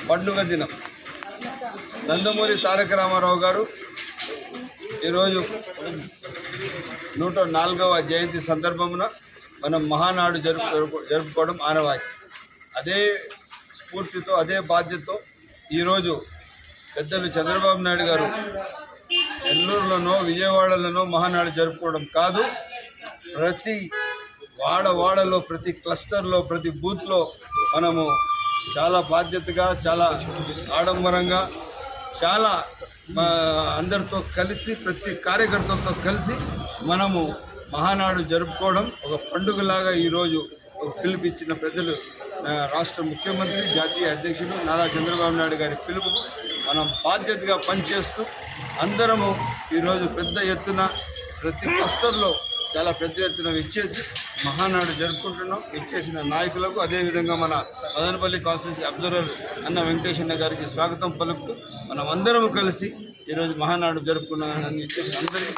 పండుగ దినం. నందమూరి తారక రామారావు గారు ఈరోజు 104వ జయంతి సందర్భమున మనం మహానాడు జరుపుకోవడం ఆనవాయితీ. అదే స్ఫూర్తితో, అదే బాధ్యతతో ఈరోజు పెద్దలు చంద్రబాబు నాయుడు గారు నెల్లూరులోనో విజయవాడలోనో మహానాడు జరుపుకోవడం కాదు, ప్రతి వాడలో, ప్రతి క్లస్టర్లో, ప్రతి బూత్లో మనము చాలా బాధ్యతగా, చాలా ఆడంబరంగా, చాలా అందరితో కలిసి, ప్రతి కార్యకర్తలతో కలిసి మనము మహానాడు జరుపుకోవడం ఒక పండుగలాగా ఈరోజు పిలుపిచ్చిన పెద్దలు రాష్ట్ర ముఖ్యమంత్రి, జాతీయ అధ్యక్షుడు నారా చంద్రబాబు నాయుడు గారి పిలుపుకు మనం బాధ్యతగా పనిచేస్తూ అందరము ఈరోజు పెద్ద ఎత్తున ప్రతి క్లస్టర్లో చాలా పెద్ద ఎత్తున ఇచ్చేసి మహానాడు జరుపుకుంటున్నాం. ఇచ్చేసిన నాయకులకు, అదేవిధంగా మన మదనపల్లి కాన్స్టిట్యూన్సీ అబ్జర్వర్ అన్న వెంకటేశ్వర గారికి స్వాగతం పలుకుతూ మనం అందరము కలిసి ఈరోజు మహానాడు జరుపుకున్నామని ఇచ్చేసిన అందరికీ